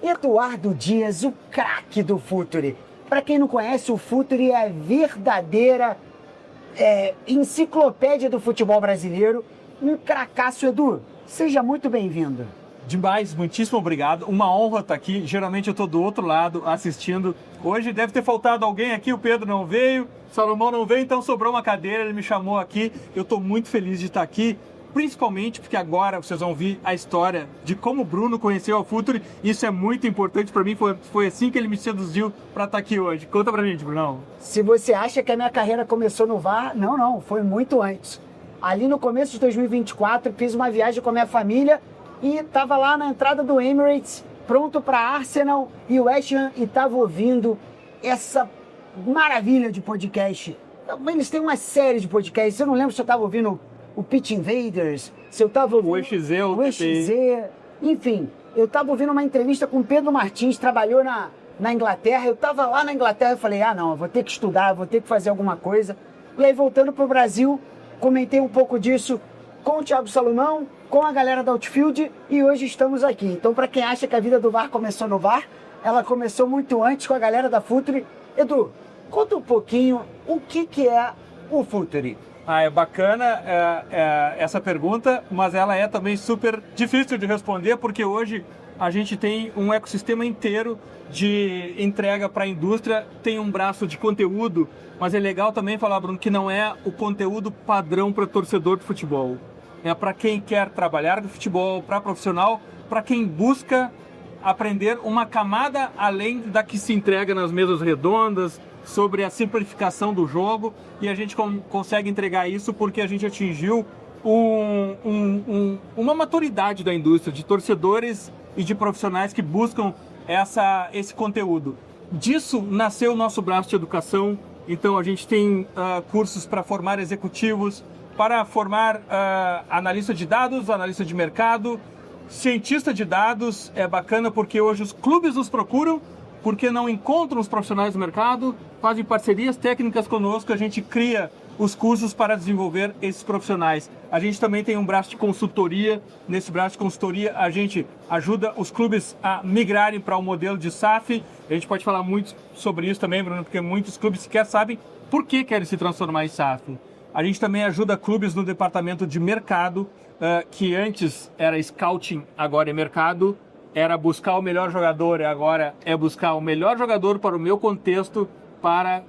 Eduardo Dias, o craque do Futuri. Para quem não conhece, o Futuri é a verdadeira enciclopédia do futebol brasileiro. Um cracaço, Edu. Seja muito bem-vindo. Demais, muitíssimo obrigado. Uma honra estar aqui. Geralmente eu estou do outro lado assistindo. Hoje deve ter faltado alguém aqui, o Pedro não veio, o Salomão não veio, então sobrou uma cadeira, ele me chamou aqui. Eu estou muito feliz de estar aqui, principalmente porque agora vocês vão ouvir a história de como o Bruno conheceu o Futuri. Isso é muito importante para mim, foi assim que ele me seduziu para estar aqui hoje. Conta pra gente, Brunão. Se você acha que a minha carreira começou no VAR, não, foi muito antes. Ali no começo de 2024, fiz uma viagem com a minha família e estava lá na entrada do Emirates, pronto para Arsenal e West Ham, e estava ouvindo essa maravilha de podcast. Eles têm uma série de podcasts, eu não lembro se eu estava ouvindo o Pitch Invaders, se eu estava ouvindo o EXZ, enfim, eu estava ouvindo uma entrevista com o Pedro Martins, trabalhou na Inglaterra, eu estava lá na Inglaterra e falei, eu vou ter que estudar, vou ter que fazer alguma coisa. E aí, voltando para o Brasil, comentei um pouco disso com o Thiago Salomão, com a galera da Outfield, e hoje estamos aqui. Então, para quem acha que a vida do VAR começou no VAR, ela começou muito antes com a galera da Futuri. Edu, conta um pouquinho o que é o Futuri. É bacana essa pergunta, mas ela é também super difícil de responder, porque hoje a gente tem um ecossistema inteiro de entrega para a indústria, tem um braço de conteúdo, mas é legal também falar, Bruno, que não é o conteúdo padrão para torcedor de futebol. É para quem quer trabalhar no futebol, para profissional, para quem busca aprender uma camada além da que se entrega nas mesas redondas, sobre a simplificação do jogo, e a gente consegue entregar isso porque a gente atingiu uma maturidade da indústria, de torcedores e de profissionais que buscam esse conteúdo. Disso nasceu o nosso braço de educação, então a gente tem cursos para formar executivos, para formar analista de dados, analista de mercado, cientista de dados. É bacana porque hoje os clubes nos procuram, porque não encontram os profissionais do mercado, fazem parcerias técnicas conosco, a gente cria os cursos para desenvolver esses profissionais. A gente também tem um braço de consultoria. Nesse braço de consultoria, a gente ajuda os clubes a migrarem para o modelo de SAF. A gente pode falar muito sobre isso também, Bruno, porque muitos clubes sequer sabem por que querem se transformar em SAF. A gente também ajuda clubes no departamento de mercado, que antes era scouting, agora é mercado. Era buscar o melhor jogador, agora é buscar o melhor jogador para o meu contexto, para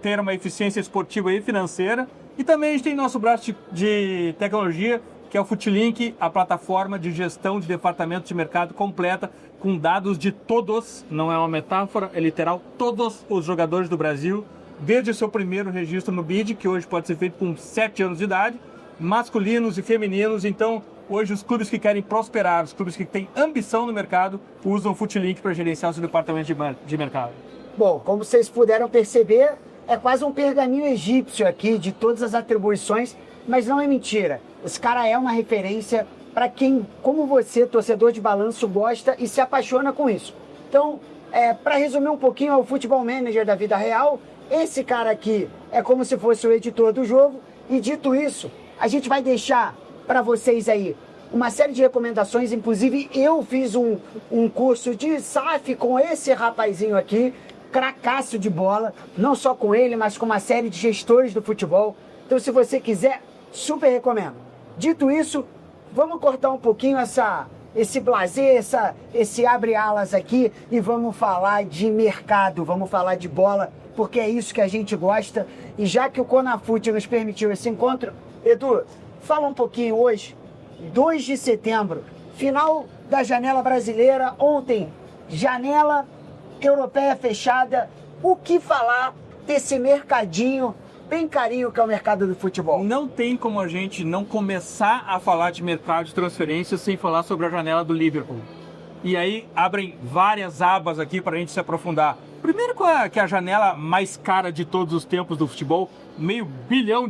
ter uma eficiência esportiva e financeira. E também a gente tem nosso braço de tecnologia, que é o Futilink, a plataforma de gestão de departamento de mercado completa, com dados de todos, não é uma metáfora, é literal, todos os jogadores do Brasil, desde o seu primeiro registro no BID, que hoje pode ser feito com 7 anos de idade, masculinos e femininos. Então, hoje os clubes que querem prosperar, os clubes que têm ambição no mercado, usam o Futilink para gerenciar o seu departamento de mercado. Bom, como vocês puderam perceber, é quase um pergaminho egípcio aqui de todas as atribuições, mas não é mentira. Esse cara é uma referência para quem, como você, torcedor de balanço, gosta e se apaixona com isso. Então, para resumir um pouquinho, é o Futebol Manager da vida real. Esse cara aqui é como se fosse o editor do jogo. E dito isso, a gente vai deixar para vocês aí uma série de recomendações. Inclusive, eu fiz um curso de SAF com esse rapazinho aqui, cracaço de bola, não só com ele, mas com uma série de gestores do futebol. Então, se você quiser, super recomendo. Dito isso, vamos cortar um pouquinho esse blasé, esse abre-alas aqui, e vamos falar de mercado, vamos falar de bola, porque é isso que a gente gosta. E já que o Conafute nos permitiu esse encontro, Edu, fala um pouquinho hoje, 2 de setembro, final da janela brasileira. Ontem, janela europeia fechada. O que falar desse mercadinho bem carinho que é o mercado do futebol? Não tem como a gente não começar a falar de mercado de transferências sem falar sobre a janela do Liverpool. E aí abrem várias abas aqui para a gente se aprofundar. Primeiro que a janela mais cara de todos os tempos do futebol, $500 milhão.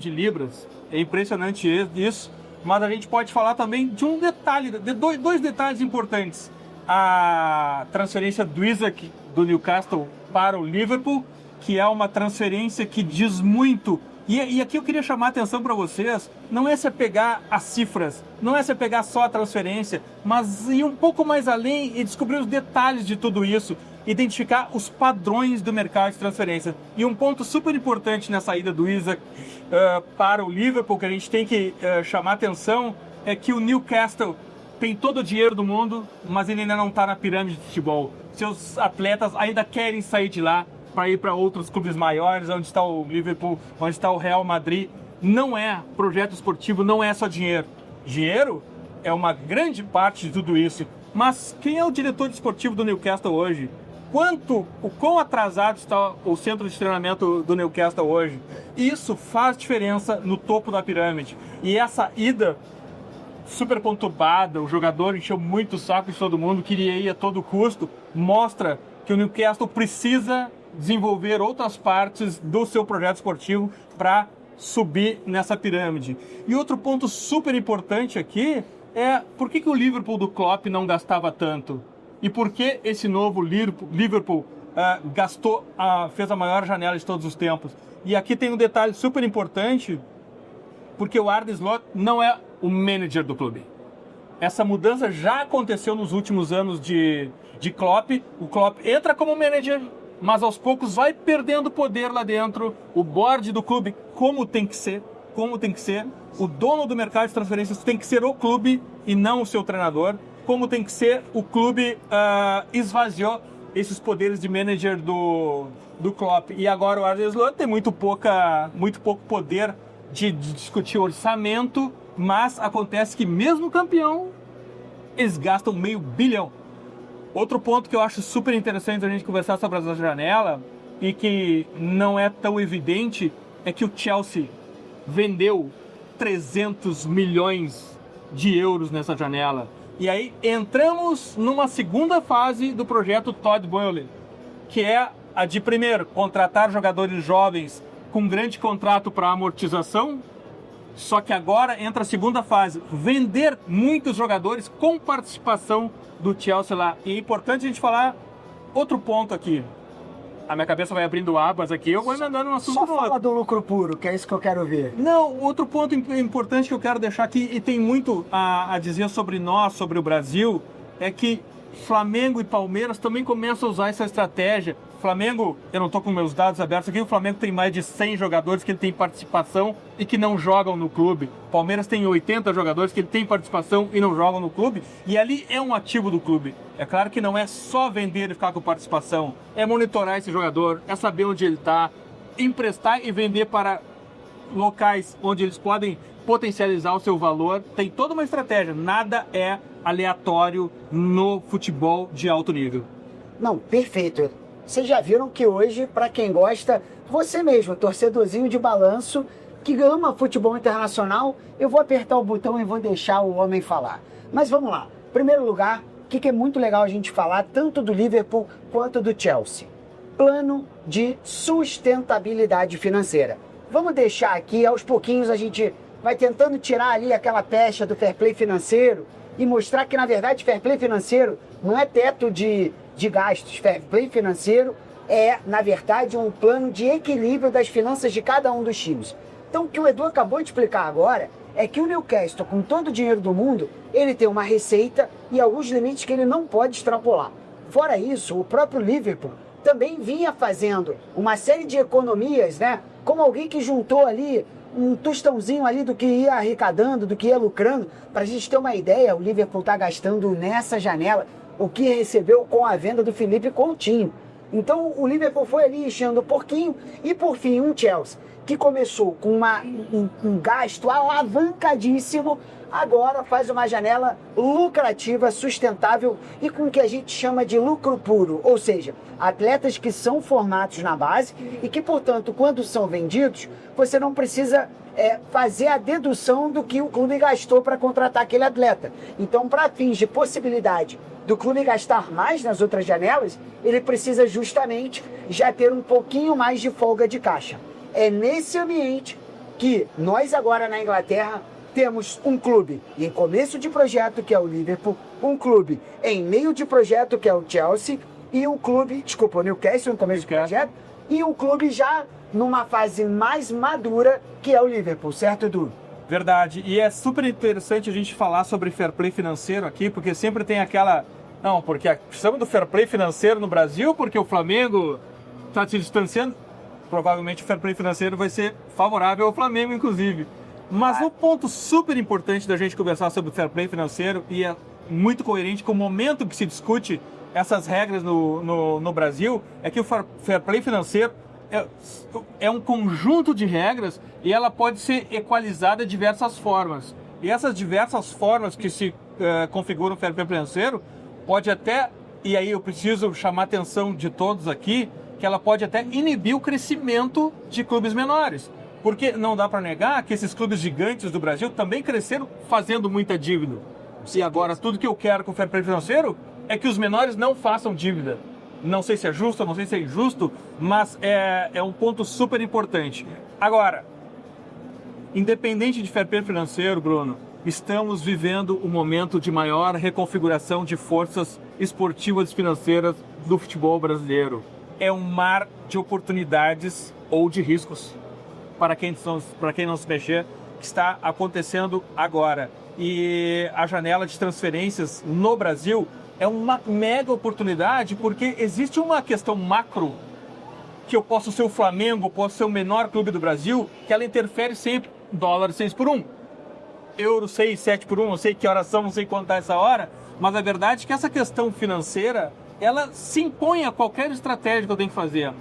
É impressionante isso. Mas a gente pode falar também de um detalhe, de dois detalhes importantes. A transferência do Isak do Newcastle para o Liverpool, que é uma transferência que diz muito E aqui eu queria chamar a atenção para vocês, não é se pegar as cifras, não é se pegar só a transferência, mas ir um pouco mais além e descobrir os detalhes de tudo isso, identificar os padrões do mercado de transferência. E um ponto super importante nessa ida do Isaac para o Liverpool, que a gente tem que chamar a atenção, é que o Newcastle tem todo o dinheiro do mundo, mas ele ainda não está na pirâmide de futebol. Seus atletas ainda querem sair de lá para ir para outros clubes maiores, onde está o Liverpool, onde está o Real Madrid. Não é projeto esportivo, não é só dinheiro. Dinheiro é uma grande parte de tudo isso. Mas quem é o diretor esportivo do Newcastle hoje? O quão atrasado está o centro de treinamento do Newcastle hoje? Isso faz diferença no topo da pirâmide. E essa ida super conturbada, o jogador encheu muito o saco de todo mundo, queria ir a todo custo, mostra que o Newcastle precisa desenvolver outras partes do seu projeto esportivo para subir nessa pirâmide. E outro ponto super importante aqui é por que o Liverpool do Klopp não gastava tanto? E por que esse novo Liverpool fez a maior janela de todos os tempos? E aqui tem um detalhe super importante, porque o Arne Slot não é o manager do clube. Essa mudança já aconteceu nos últimos anos de Klopp. O Klopp entra como manager, mas aos poucos vai perdendo poder lá dentro. O board do clube, como tem que ser. O dono do mercado de transferências tem que ser o clube e não o seu treinador. Como tem que ser, o clube esvaziou esses poderes de manager do Klopp. E agora o Arne Slot tem muito pouco poder de discutir orçamento, mas acontece que mesmo campeão, eles gastam $500 milhão. Outro ponto que eu acho super interessante a gente conversar sobre essa janela e que não é tão evidente é que o Chelsea vendeu 300 milhões de euros nessa janela. E aí entramos numa segunda fase do projeto Todd Boehly, que é a de, primeiro, contratar jogadores jovens com grande contrato para amortização, só que agora entra a segunda fase, vender muitos jogadores com participação do Chelsea lá. E é importante a gente falar outro ponto aqui. A minha cabeça vai abrindo abas aqui, eu vou emendando um assunto Só no outro. fala do lucro puro, que é isso que eu quero ver. Não, outro ponto importante que eu quero deixar aqui, e tem muito a dizer sobre nós, sobre o Brasil, é que Flamengo e Palmeiras também começam a usar essa estratégia. Flamengo, eu não estou com meus dados abertos aqui, o Flamengo tem mais de 100 jogadores que ele tem participação e que não jogam no clube. Palmeiras tem 80 jogadores que ele tem participação e não jogam no clube. E ali é um ativo do clube. É claro que não é só vender e ficar com participação. É monitorar esse jogador, é saber onde ele está, emprestar e vender para locais onde eles podem potencializar o seu valor. Tem toda uma estratégia. Nada é aleatório no futebol de alto nível. Não, perfeito. Vocês já viram que hoje, para quem gosta, você mesmo, torcedorzinho de balanço, que ama futebol internacional, eu vou apertar o botão e vou deixar o homem falar. Mas vamos lá. Em primeiro lugar, o que é muito legal a gente falar, tanto do Liverpool quanto do Chelsea? Plano de sustentabilidade financeira. Vamos deixar aqui, aos pouquinhos a gente vai tentando tirar ali aquela pecha do fair play financeiro e mostrar que, na verdade, fair play financeiro não é teto de gastos. Fair play financeiro é, na verdade, um plano de equilíbrio das finanças de cada um dos times. Então, o que o Edu acabou de explicar agora é que o Newcastle, com todo o dinheiro do mundo, ele tem uma receita e alguns limites que ele não pode extrapolar. Fora isso, o próprio Liverpool também vinha fazendo uma série de economias, né? Como alguém que juntou ali um tostãozinho ali do que ia arrecadando, do que ia lucrando. Para a gente ter uma ideia, o Liverpool está gastando nessa janela o que recebeu com a venda do Felipe Coutinho. Então o Liverpool foi ali enchendo um pouquinho e por fim um Chelsea que começou com um gasto alavancadíssimo, agora faz uma janela lucrativa, sustentável e com o que a gente chama de lucro puro, ou seja, atletas que são formados na base e que, portanto, quando são vendidos, você não precisa fazer a dedução do que o clube gastou para contratar aquele atleta. Então, para fins de possibilidade do clube gastar mais nas outras janelas, ele precisa justamente já ter um pouquinho mais de folga de caixa. É nesse ambiente que nós agora na Inglaterra temos um clube em começo de projeto, que é o Liverpool, um clube em meio de projeto, que é o Chelsea, e um clube, desculpa, o Newcastle em começo de projeto, e um clube já numa fase mais madura que é o Liverpool, certo, Edu? Verdade. E é super interessante a gente falar sobre fair play financeiro aqui, porque sempre tem aquela... Não, porque precisamos do fair play financeiro no Brasil, porque o Flamengo está se distanciando. Provavelmente o fair play financeiro vai ser favorável ao Flamengo, inclusive. Mas um ponto super importante da gente conversar sobre o fair play financeiro, e é muito coerente com o momento que se discute essas regras no Brasil, é que o fair play financeiro é um conjunto de regras e ela pode ser equalizada de diversas formas. E essas diversas formas que se configuram o fair play financeiro pode até, e aí eu preciso chamar a atenção de todos aqui, que ela pode até inibir o crescimento de clubes menores. Porque não dá para negar que esses clubes gigantes do Brasil também cresceram fazendo muita dívida. E agora tudo que eu quero com o fair play financeiro é que os menores não façam dívida. Não sei se é justo, não sei se é injusto, mas é um ponto super importante. Agora, independente de fair play financeiro, Bruno, estamos vivendo um momento de maior reconfiguração de forças esportivas e financeiras do futebol brasileiro. É um mar de oportunidades ou de riscos para quem não se mexer, que está acontecendo agora. E a janela de transferências no Brasil é uma mega oportunidade, porque existe uma questão macro, que eu posso ser o Flamengo, posso ser o menor clube do Brasil, que ela interfere sempre, dólar 6 por 1, euro 6, 7 por 1, não sei que horas são, não sei quanto é essa hora, mas a verdade é que essa questão financeira, ela se impõe a qualquer estratégia que eu tenho que fazer.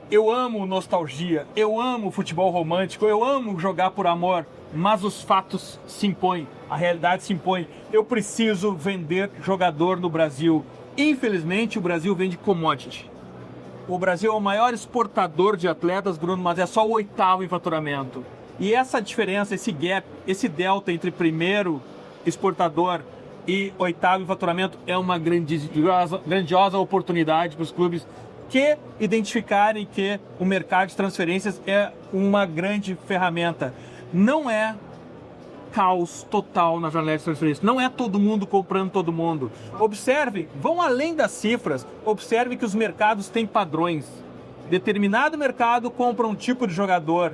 Eu amo nostalgia, eu amo futebol romântico, eu amo jogar por amor, mas os fatos se impõem, a realidade se impõe. Eu preciso vender jogador no Brasil. Infelizmente, o Brasil vende commodity. O Brasil é o maior exportador de atletas, Bruno, mas é só o 8º em faturamento. E essa diferença, esse gap, esse delta entre primeiro exportador e 8º em faturamento é uma grandiosa oportunidade para os clubes que identificarem que o mercado de transferências é uma grande ferramenta. Não é caos total na janela de transferências. Não é todo mundo comprando todo mundo. Observe, vão além das cifras. Observe que os mercados têm padrões. Determinado mercado compra um tipo de jogador.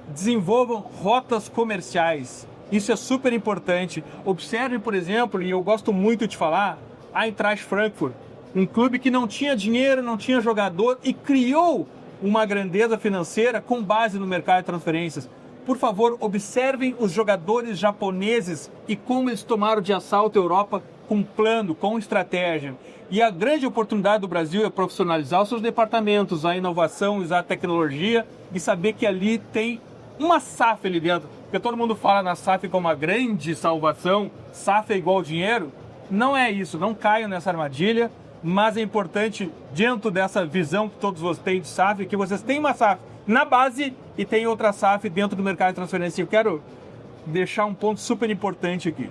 Desenvolvam rotas comerciais. Isso é super importante. Observe, por exemplo, e eu gosto muito de falar, a Eintracht Frankfurt. Um clube que não tinha dinheiro, não tinha jogador e criou uma grandeza financeira com base no mercado de transferências. Por favor, observem os jogadores japoneses e como eles tomaram de assalto a Europa com plano, com estratégia. E a grande oportunidade do Brasil é profissionalizar os seus departamentos, a inovação, usar a tecnologia e saber que ali tem uma SAF ali dentro. Porque todo mundo fala na SAF como uma grande salvação, SAF é igual dinheiro. Não é isso, não caiam nessa armadilha. Mas é importante, dentro dessa visão que todos vocês têm de SAF, que vocês têm uma SAF na base e tem outra SAF dentro do mercado de transferência. Eu quero deixar um ponto super importante aqui.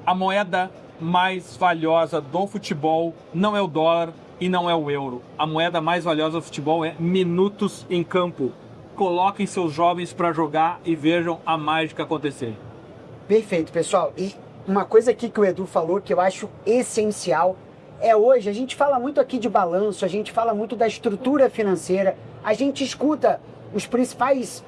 A moeda mais valiosa do futebol não é o dólar e não é o euro. A moeda mais valiosa do futebol é minutos em campo. Coloquem seus jovens para jogar e vejam a mágica acontecer. Perfeito, pessoal. E uma coisa aqui que o Edu falou que eu acho essencial hoje, a gente fala muito aqui de balanço, a gente fala muito da estrutura financeira, a gente escuta os principais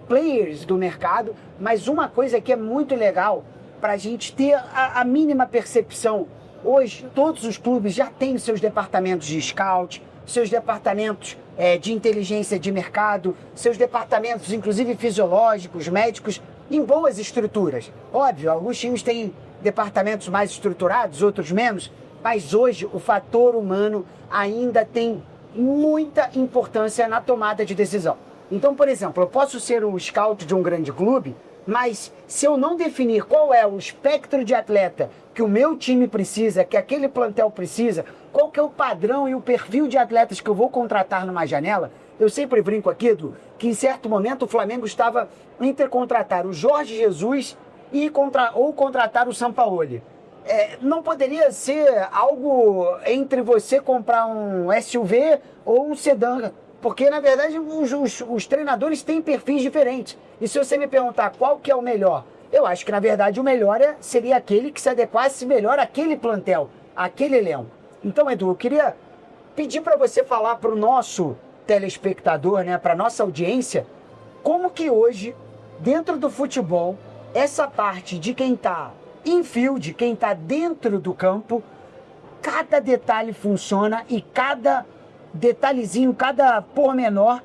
players do mercado, mas uma coisa que é muito legal para a gente ter a mínima percepção. Hoje, todos os clubes já têm seus departamentos de scout, seus departamentos de inteligência de mercado, seus departamentos, inclusive fisiológicos, médicos, em boas estruturas. Óbvio, alguns times têm departamentos mais estruturados, outros menos, mas hoje o fator humano ainda tem muita importância na tomada de decisão. Então, por exemplo, eu posso ser um scout de um grande clube, mas se eu não definir qual é o espectro de atleta que o meu time precisa, que aquele plantel precisa, qual que é o padrão e o perfil de atletas que eu vou contratar numa janela, eu sempre brinco aqui, Edu, que em certo momento o Flamengo estava entre contratar o Jorge Jesus ou contratar o Sampaoli. Não poderia ser algo entre você comprar um SUV ou um sedã, porque na verdade os treinadores têm perfis diferentes. E se você me perguntar qual que é o melhor, eu acho que na verdade o melhor seria aquele que se adequasse melhor àquele plantel, àquele elenco. Então, Edu, eu queria pedir para você falar para o nosso telespectador, né, para nossa audiência, como que hoje, dentro do futebol, essa parte de quem está em field, quem está dentro do campo, cada detalhe funciona e cada detalhezinho, cada pormenor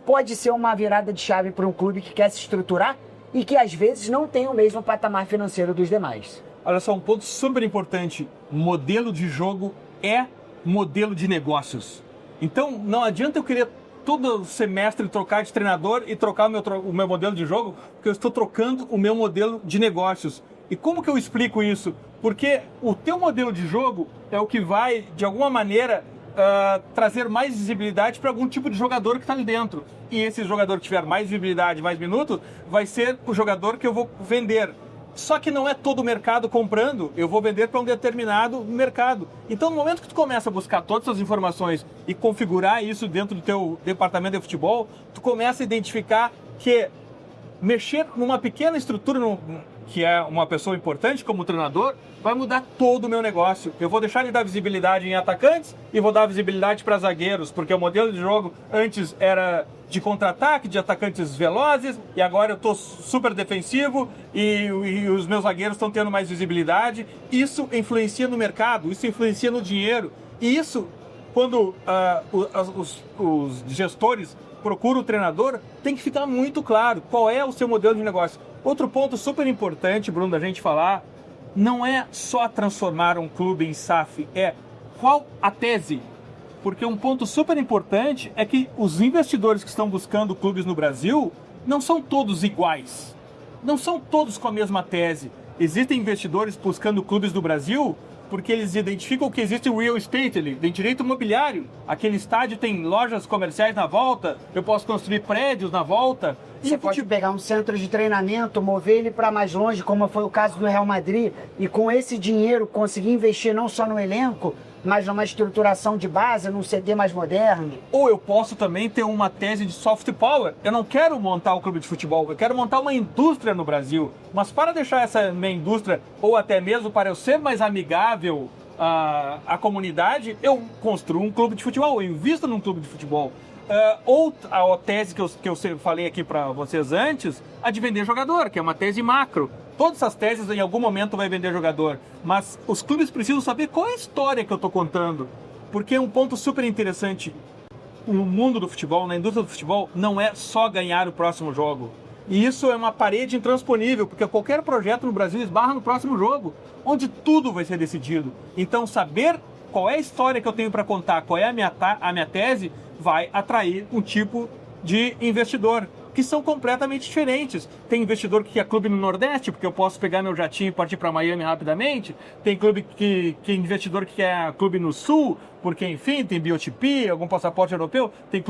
pode ser uma virada de chave para um clube que quer se estruturar e que às vezes não tem o mesmo patamar financeiro dos demais. Olha só, um ponto super importante, modelo de jogo é modelo de negócios. Então não adianta eu querer todo semestre trocar de treinador e trocar o meu modelo de jogo, porque eu estou trocando o meu modelo de negócios. E como que eu explico isso? Porque o teu modelo de jogo é o que vai, de alguma maneira, trazer mais visibilidade para algum tipo de jogador que está ali dentro. E esse jogador que tiver mais visibilidade, mais minutos, vai ser o jogador que eu vou vender. Só que não é todo o mercado comprando, eu vou vender para um determinado mercado. Então, no momento que tu começa a buscar todas essas informações e configurar isso dentro do teu departamento de futebol, tu começa a identificar que mexer numa pequena estrutura, que é uma pessoa importante como treinador, vai mudar todo o meu negócio. Eu vou deixar de dar visibilidade em atacantes e vou dar visibilidade para zagueiros, porque o modelo de jogo antes era de contra-ataque, de atacantes velozes, e agora eu estou super defensivo e os meus zagueiros estão tendo mais visibilidade. Isso influencia no mercado, isso influencia no dinheiro. E isso, quando os gestores procuram o treinador, tem que ficar muito claro qual é o seu modelo de negócio. Outro ponto super importante, Bruno, da gente falar, não é só transformar um clube em SAF, é qual a tese. Porque um ponto super importante é que os investidores que estão buscando clubes no Brasil não são todos iguais. Não são todos com a mesma tese. Existem investidores buscando clubes no Brasil porque eles identificam que existe o real estate ali, tem direito imobiliário. Aquele estádio tem lojas comerciais na volta, eu posso construir prédios na volta. Você pode pegar um centro de treinamento, mover ele para mais longe, como foi o caso do Real Madrid, e com esse dinheiro conseguir investir não só no elenco, mas numa estruturação de base, num CD mais moderno. Ou eu posso também ter uma tese de soft power. Eu não quero montar um clube de futebol, eu quero montar uma indústria no Brasil. Mas para deixar essa minha indústria, ou até mesmo para eu ser mais amigável à comunidade, eu construo um clube de futebol, eu invisto num clube de futebol. Ou a tese que eu falei aqui para vocês antes, a de vender jogador, que é uma tese macro. Todas essas teses em algum momento vai vender jogador, mas os clubes precisam saber qual é a história que eu estou contando, porque é um ponto super interessante. No mundo do futebol, na indústria do futebol, não é só ganhar o próximo jogo. E isso é uma parede intransponível, porque qualquer projeto no Brasil esbarra no próximo jogo, onde tudo vai ser decidido. Então, saber qual é a história que eu tenho para contar, qual é a minha tese, vai atrair um tipo de investidor, que são completamente diferentes. Tem investidor que quer clube no Nordeste, porque eu posso pegar meu jatinho e partir para Miami rapidamente. Tem clube que investidor que quer clube no Sul, porque, enfim, tem biotipi, algum passaporte europeu. Tem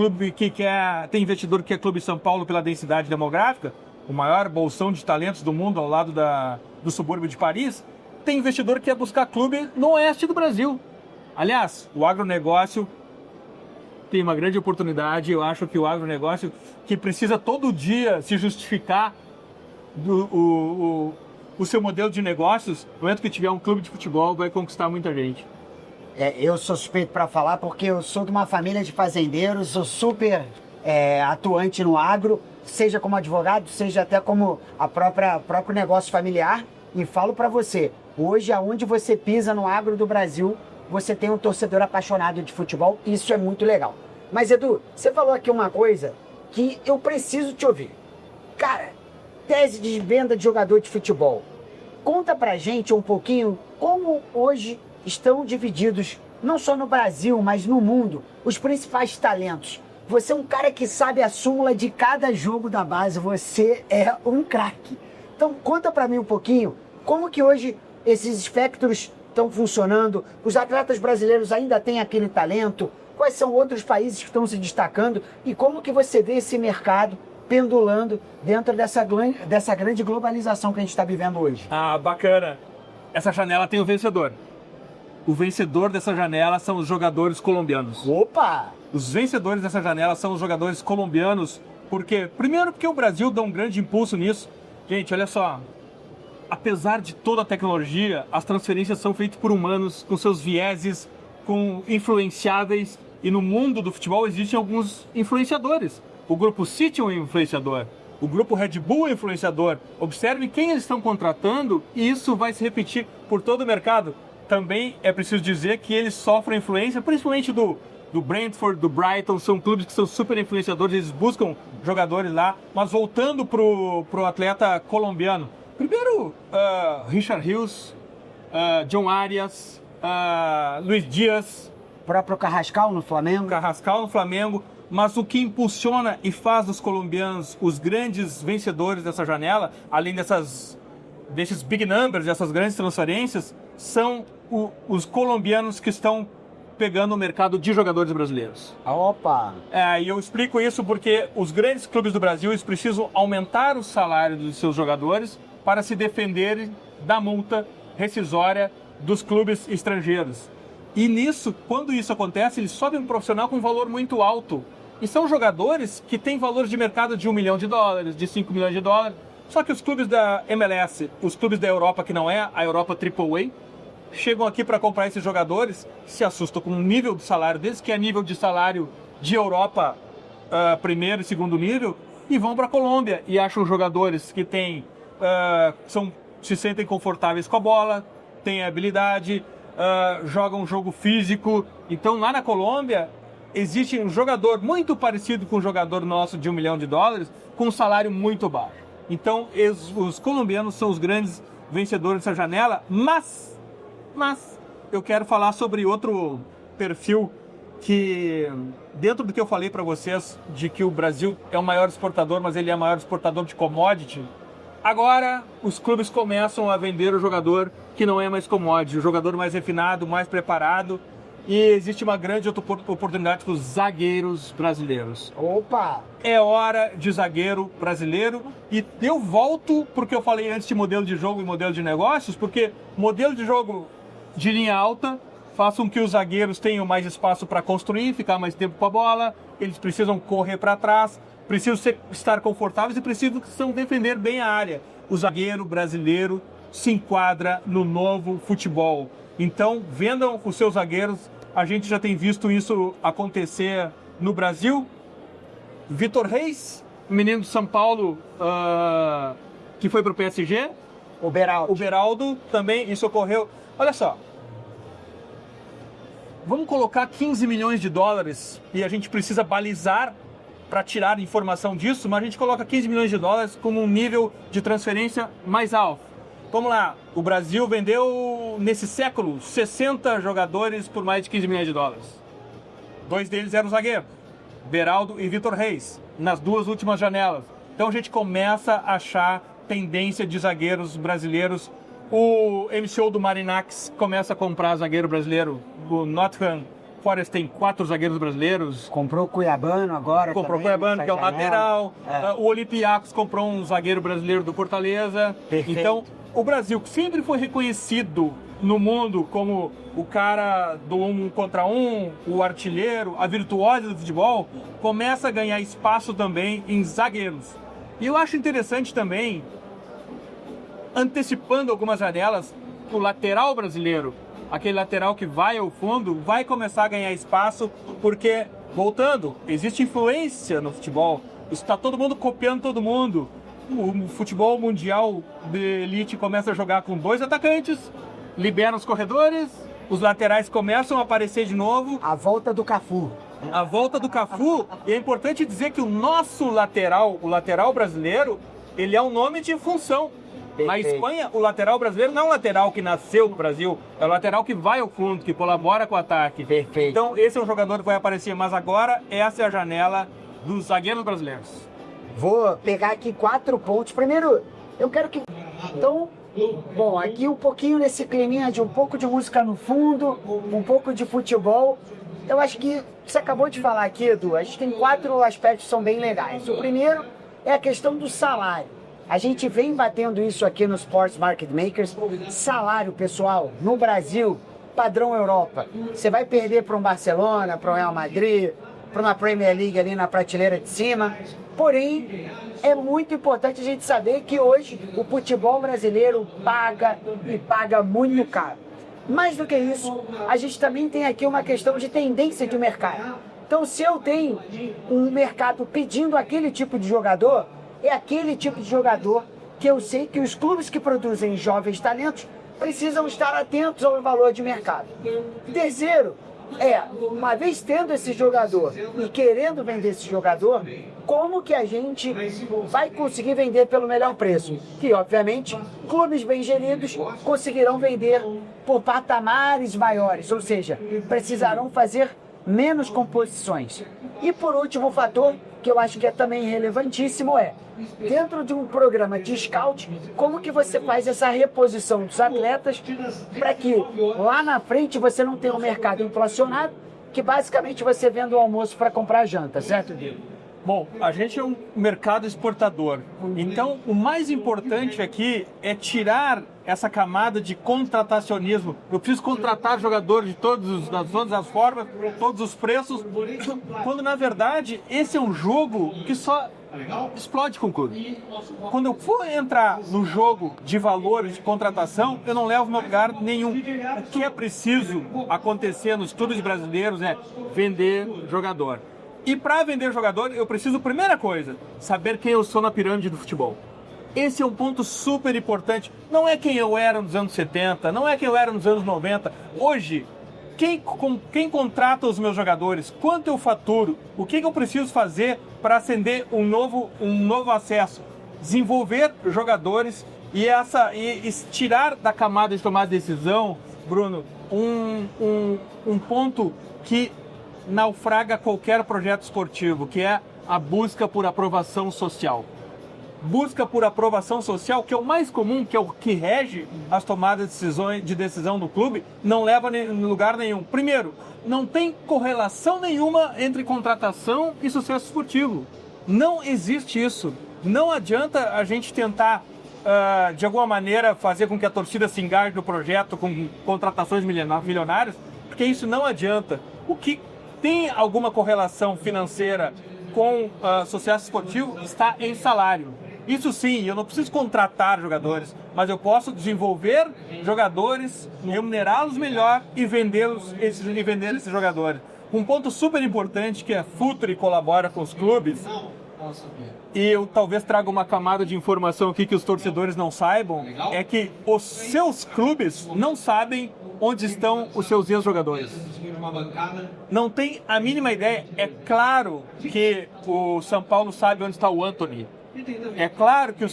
tem investidor que quer clube em São Paulo pela densidade demográfica, o maior bolsão de talentos do mundo ao lado do subúrbio de Paris. Tem investidor que quer buscar clube no oeste do Brasil. Aliás, o agronegócio tem uma grande oportunidade. Eu acho que o agronegócio, que precisa todo dia se justificar o seu modelo de negócios, no momento que tiver um clube de futebol, vai conquistar muita gente. Eu sou suspeito para falar porque eu sou de uma família de fazendeiros, sou super atuante no agro, seja como advogado, seja até como próprio negócio familiar. E falo para você, hoje aonde você pisa no agro do Brasil, você tem um torcedor apaixonado de futebol, isso é muito legal. Mas Edu, você falou aqui uma coisa que eu preciso te ouvir. Cara, tese de venda de jogador de futebol. Conta pra gente um pouquinho como hoje estão divididos, não só no Brasil, mas no mundo, os principais talentos. Você é um cara que sabe a súmula de cada jogo da base, você é um craque. Então conta pra mim um pouquinho como que hoje esses espectros estão funcionando, os atletas brasileiros ainda têm aquele talento, quais são outros países que estão se destacando e como que você vê esse mercado pendulando dentro dessa grande globalização que a gente está vivendo hoje. Ah, bacana. Essa janela tem o vencedor. O vencedor dessa janela são os jogadores colombianos. Opa! Os vencedores dessa janela são os jogadores colombianos, porque o Brasil dá um grande impulso nisso. Gente, olha só. Apesar de toda a tecnologia, as transferências são feitas por humanos, com seus vieses, com influenciáveis, E no mundo do futebol existem alguns influenciadores. O Grupo City é um influenciador. O Grupo Red Bull é um influenciador. Observe quem eles estão contratando e isso vai se repetir por todo o mercado. Também é preciso dizer que eles sofrem influência, principalmente do Brentford, do Brighton. São clubes que são super influenciadores, eles buscam jogadores lá. Mas voltando pro atleta colombiano. Primeiro, Richard Rios, John Arias, Luiz Dias. O próprio Carrascal no Flamengo. Mas o que impulsiona e faz dos colombianos os grandes vencedores dessa janela, além desses big numbers, dessas grandes transferências, são os colombianos que estão pegando o mercado de jogadores brasileiros. Opa! E eu explico isso porque os grandes clubes do Brasil eles precisam aumentar o salário dos seus jogadores para se defenderem da multa rescisória dos clubes estrangeiros. E nisso, quando isso acontece, eles sobem um profissional com um valor muito alto. E são jogadores que têm valores de mercado de $1 milhão, de 5 milhões de dólares. Só que os clubes da MLS, os clubes da Europa, que não é a Europa AAA, chegam aqui para comprar esses jogadores, se assustam com o nível de salário deles, que é nível de salário de Europa primeiro e segundo nível, e vão para a Colômbia e acham jogadores que têm, se sentem confortáveis com a bola, têm habilidade, jogam um jogo físico. Então lá na Colômbia existe um jogador muito parecido com um jogador nosso de $1 milhão, com um salário muito baixo. Então os colombianos são os grandes vencedores dessa janela, mas eu quero falar sobre outro perfil que, dentro do que eu falei para vocês, de que o Brasil é o maior exportador, mas ele é o maior exportador de commodity. Agora, os clubes começam a vender o jogador que não é mais commodity, o jogador mais refinado, mais preparado. E existe uma grande oportunidade para os zagueiros brasileiros. Opa! É hora de zagueiro brasileiro. E eu volto porque eu falei antes de modelo de jogo e modelo de negócios, porque modelo de jogo de linha alta faz com que os zagueiros tenham mais espaço para construir, ficar mais tempo com a bola, eles precisam correr para trás, precisam estar confortáveis e precisam defender bem a área. O zagueiro brasileiro se enquadra no novo futebol. Então, vendam os seus zagueiros. A gente já tem visto isso acontecer no Brasil. Vitor Reis, menino do São Paulo, que foi para o PSG. O Beraldo também, isso ocorreu. Olha só. Vamos colocar $15 milhões e a gente precisa balizar para tirar informação disso, mas a gente coloca $15 milhões como um nível de transferência mais alto. Vamos lá, o Brasil vendeu nesse século 60 jogadores por mais de $15 milhões. 2 deles eram zagueiros, Beraldo e Vitor Reis, nas 2 últimas janelas. Então a gente começa a achar tendência de zagueiros brasileiros. O MCO do Marinax começa a comprar zagueiro brasileiro. O Nottingham Forest tem 4 zagueiros brasileiros. Comprou o Cuiabano agora. Comprou o Cuiabano, que é o lateral. O Olympiacos comprou um zagueiro brasileiro do Fortaleza. Perfeito. Então, o Brasil, que sempre foi reconhecido no mundo como o cara do 1 contra 1, o artilheiro, a virtuosa do futebol, começa a ganhar espaço também em zagueiros. E eu acho interessante também, antecipando algumas janelas, o lateral brasileiro, aquele lateral que vai ao fundo, vai começar a ganhar espaço, porque, voltando, existe influência no futebol, está todo mundo copiando todo mundo. O futebol mundial de elite começa a jogar com 2 atacantes, libera os corredores, os laterais começam a aparecer de novo. A volta do Cafu. E é importante dizer que o nosso lateral, o lateral brasileiro, ele é um nome de função. Perfeito. Na Espanha, o lateral brasileiro não é um lateral que nasceu no Brasil, é o lateral que vai ao fundo, que colabora com o ataque. Perfeito. Então, esse é um jogador que vai aparecer, mas agora essa é a janela dos zagueiros brasileiros. Vou pegar aqui 4 pontos. Primeiro, eu quero que... Então, bom, aqui um pouquinho nesse climinha de um pouco de música no fundo, um pouco de futebol. Eu acho que você acabou de falar aqui, Edu, a gente tem 4 aspectos que são bem legais. O primeiro é a questão do salário. A gente vem batendo isso aqui no Sports Market Makers. Salário, pessoal, no Brasil, padrão Europa. Você vai perder para um Barcelona, para um Real Madrid, para uma Premier League ali na prateleira de cima. Porém, é muito importante a gente saber que hoje o futebol brasileiro paga e paga muito caro. Mais do que isso, a gente também tem aqui uma questão de tendência de mercado. Então, se eu tenho um mercado pedindo aquele tipo de jogador, é aquele tipo de jogador que eu sei que os clubes que produzem jovens talentos precisam estar atentos ao valor de mercado. Terceiro, uma vez tendo esse jogador e querendo vender esse jogador, como que a gente vai conseguir vender pelo melhor preço? Que, obviamente, clubes bem geridos conseguirão vender por patamares maiores, ou seja, precisarão fazer menos composições. E por último, o fator que eu acho que é também relevantíssimo dentro de um programa de scout, como que você faz essa reposição dos atletas para que lá na frente você não tenha um mercado inflacionado, que basicamente você vende o almoço para comprar janta, certo, Diego? Bom, a gente é um mercado exportador, então o mais importante aqui é tirar essa camada de contratacionismo. Eu preciso contratar jogadores de todas as formas, todos os preços, quando na verdade esse é um jogo que só explode com o clube. Quando eu for entrar no jogo de valores de contratação, eu não levo meu lugar nenhum. O que é preciso acontecer nos clubes brasileiros é vender jogador. E para vender jogador, eu preciso, primeira coisa, saber quem eu sou na pirâmide do futebol. Esse é um ponto super importante. Não é quem eu era nos anos 70, não é quem eu era nos anos 90. Hoje, quem contrata os meus jogadores? Quanto eu faturo? O que eu preciso fazer para acender um novo acesso? Desenvolver jogadores e tirar da camada de tomar decisão, Bruno, um ponto que naufraga qualquer projeto esportivo, que é a busca por aprovação social. Busca por aprovação social, que é o mais comum, que é o que rege as tomadas de decisão do clube, não leva a lugar nenhum. Primeiro, não tem correlação nenhuma entre contratação e sucesso esportivo. Não existe isso. Não adianta a gente tentar, de alguma maneira, fazer com que a torcida se engaje no projeto com contratações milionárias, porque isso não adianta. O que tem alguma correlação financeira com sucesso esportivo está em salário. Isso sim, eu não preciso contratar jogadores, mas eu posso desenvolver jogadores, remunerá-los melhor e vender esses jogadores. Um ponto super importante que a Futuri colabora com os clubes, e eu talvez traga uma camada de informação aqui que os torcedores não saibam, é que os seus clubes não sabem onde estão os seus ex-jogadores. Não tem a mínima ideia. É claro que o São Paulo sabe onde está o Antony. É claro que o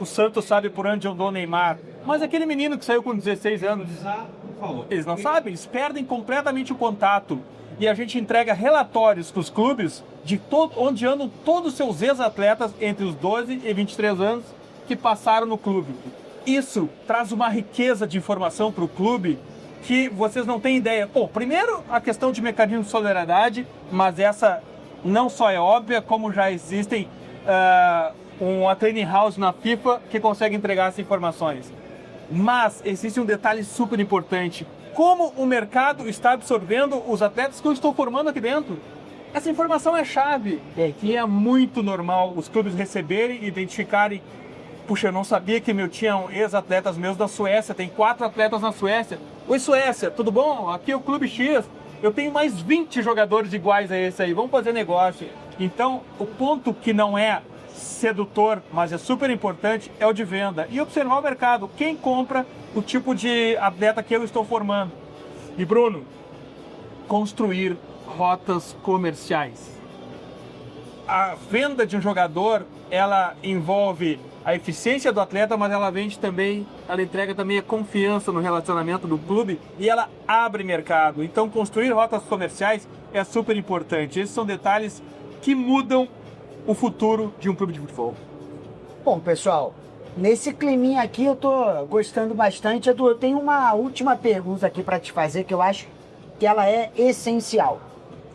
Santos sabe por onde andou o Neymar. Mas aquele menino que saiu com 16 anos, eles não sabem, eles perdem completamente o contato. E a gente entrega relatórios para os clubes de onde andam todos os seus ex-atletas entre os 12 e 23 anos que passaram no clube. Isso traz uma riqueza de informação para o clube que vocês não têm ideia. Bom, primeiro, a questão de mecanismo de solidariedade, mas essa não só é óbvia, como já existem uma training house na FIFA que consegue entregar essas informações. Mas existe um detalhe super importante. Como o mercado está absorvendo os atletas que eu estou formando aqui dentro. Essa informação é chave. E é muito normal os clubes receberem e identificarem: puxa, eu não sabia que tinham ex-atletas meus da Suécia, tem 4 atletas na Suécia. Oi, Suécia, tudo bom? Aqui é o Clube X. Eu tenho mais 20 jogadores iguais a esse aí, vamos fazer negócio. Então, o ponto que não é sedutor, mas é super importante, é o de venda. E observar o mercado. Quem compra o tipo de atleta que eu estou formando? E, Bruno, construir rotas comerciais. A venda de um jogador, ela envolve a eficiência do atleta, mas ela entrega também a confiança no relacionamento do clube e ela abre mercado. Então, construir rotas comerciais é super importante. Esses são detalhes que mudam o futuro de um clube de futebol. Bom, pessoal, nesse climinha aqui eu tô gostando bastante. Edu, eu tenho uma última pergunta aqui para te fazer que eu acho que ela é essencial.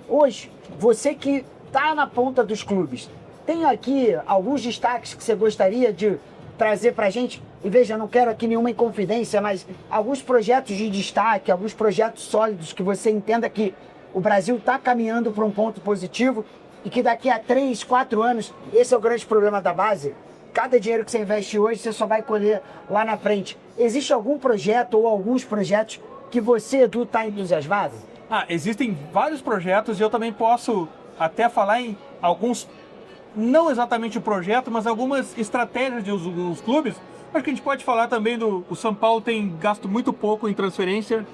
Hoje, você que tá na ponta dos clubes, tem aqui alguns destaques que você gostaria de trazer pra gente? E veja, eu não quero aqui nenhuma inconfidência, mas alguns projetos de destaque, alguns projetos sólidos que você entenda que o Brasil está caminhando para um ponto positivo e que daqui a 3, 4 anos, esse é o grande problema da base. Cada dinheiro que você investe hoje, você só vai colher lá na frente. Existe algum projeto ou alguns projetos que você, Edu, está entusiasmado? Existem vários projetos e eu também posso até falar em alguns, não exatamente o projeto, mas algumas estratégias dos clubes. Acho que a gente pode falar também o São Paulo tem gasto muito pouco em transferência.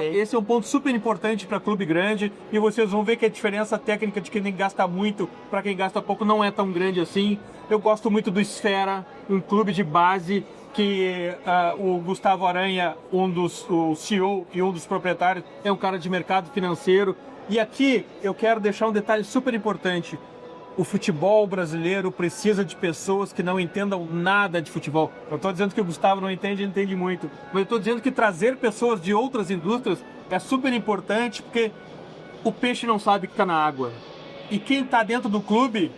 Esse é um ponto super importante para clube grande e vocês vão ver que a diferença técnica de quem gasta muito para quem gasta pouco não é tão grande assim. Eu gosto muito do Esfera, um clube de base que o Gustavo Aranha, o CEO e um dos proprietários, é um cara de mercado financeiro. E aqui eu quero deixar um detalhe super importante. O futebol brasileiro precisa de pessoas que não entendam nada de futebol. Eu estou dizendo que o Gustavo não entende, ele entende muito. Mas eu estou dizendo que trazer pessoas de outras indústrias é super importante, porque o peixe não sabe que está na água. E quem está dentro do clube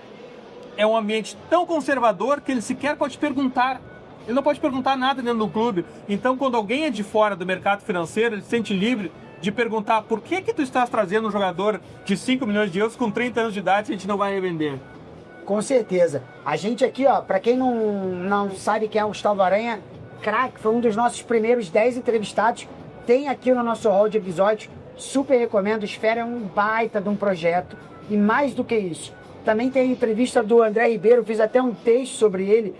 é um ambiente tão conservador que ele sequer pode perguntar. Ele não pode perguntar nada dentro do clube. Então, quando alguém é de fora do mercado financeiro, ele se sente livre de perguntar por que tu estás trazendo um jogador de 5 milhões de euros com 30 anos de idade se a gente não vai revender. Com certeza. A gente aqui, para quem não sabe quem é o Gustavo Aranha, craque, foi um dos nossos primeiros 10 entrevistados. Tem aqui no nosso hall de episódios. Super recomendo. O Esfera é um baita de um projeto. E mais do que isso, também tem a entrevista do André Ribeiro, fiz até um texto sobre ele,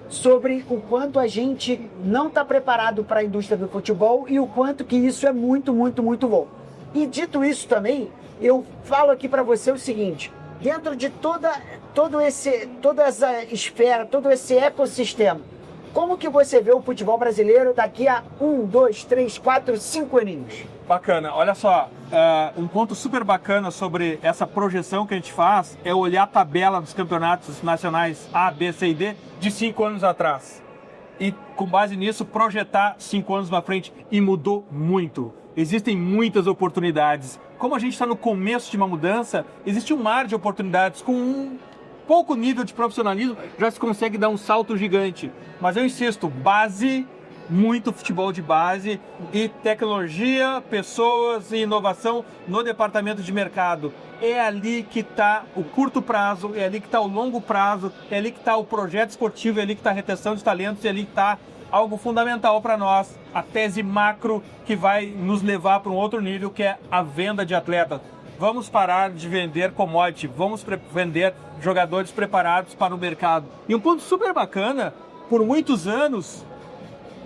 sobre o quanto a gente não está preparado para a indústria do futebol e o quanto que isso é muito, muito, muito bom. E dito isso também, eu falo aqui para você o seguinte, dentro de toda essa esfera, todo esse ecossistema, como que você vê o futebol brasileiro daqui a 1, 2, 3, 4, 5 aninhos? Bacana, olha só, um ponto super bacana sobre essa projeção que a gente faz é olhar a tabela dos campeonatos nacionais A, B, C e D de 5 anos atrás. E com base nisso, projetar 5 anos na frente. E mudou muito. Existem muitas oportunidades. Como a gente está no começo de uma mudança, existe um mar de oportunidades. Com um pouco nível de profissionalismo, já se consegue dar um salto gigante. Mas eu insisto, base, muito futebol de base e tecnologia, pessoas e inovação no departamento de mercado. É ali que está o curto prazo, é ali que está o longo prazo, é ali que está o projeto esportivo, é ali que está a retenção de talentos, é ali que está algo fundamental para nós, a tese macro que vai nos levar para um outro nível, que é a venda de atletas. Vamos parar de vender commodity, vamos vender jogadores preparados para o mercado. E um ponto super bacana, por muitos anos,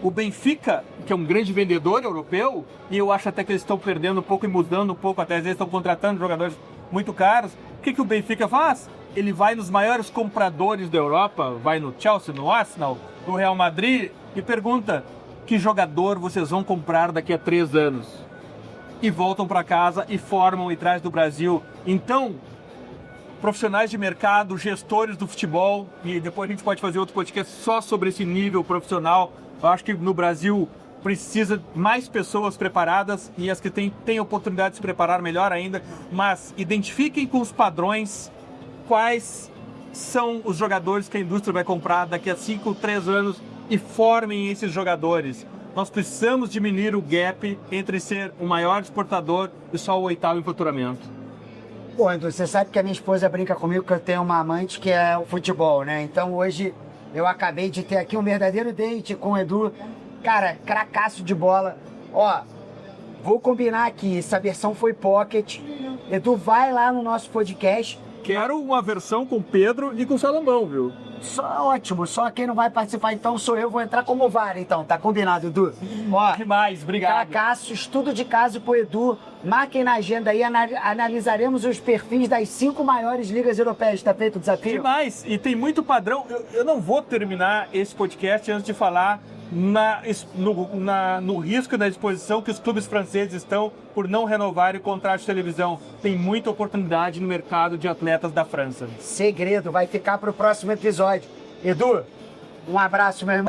o Benfica, que é um grande vendedor europeu, e eu acho até que eles estão perdendo um pouco e mudando um pouco, até às vezes estão contratando jogadores muito caros. O que o Benfica faz? Ele vai nos maiores compradores da Europa, vai no Chelsea, no Arsenal, no Real Madrid, e pergunta: que jogador vocês vão comprar daqui a 3 anos? E voltam para casa e formam e trazem do Brasil. Então, profissionais de mercado, gestores do futebol, e depois a gente pode fazer outro podcast só sobre esse nível profissional. Eu acho que no Brasil precisa mais pessoas preparadas e as que têm oportunidade de se preparar melhor ainda, mas identifiquem com os padrões quais são os jogadores que a indústria vai comprar daqui a 5, 3 anos e formem esses jogadores. Nós precisamos diminuir o gap entre ser o maior exportador e só o 8º em faturamento. Bom, Edu, você sabe que a minha esposa brinca comigo que eu tenho uma amante que é o futebol, né? Então hoje eu acabei de ter aqui um verdadeiro date com o Edu. Cara, cracaço de bola. Ó, vou combinar aqui, essa versão foi pocket. Edu, vai lá no nosso podcast. Quero uma versão com Pedro e com Salomão, viu? Só ótimo, só quem não vai participar então sou eu, vou entrar como VAR então, tá combinado, Edu? Ó, demais, obrigado. Cracaço, estudo de caso pro Edu, marquem na agenda aí, analisaremos os perfis das 5 maiores ligas europeias, tá feito o desafio? Demais, e tem muito padrão, eu não vou terminar esse podcast antes de falar no risco e na exposição que os clubes franceses estão por não renovarem o contrato de televisão. Tem muita oportunidade no mercado de atletas da França. Segredo, vai ficar pro próximo episódio. Edu, um abraço, meu irmão.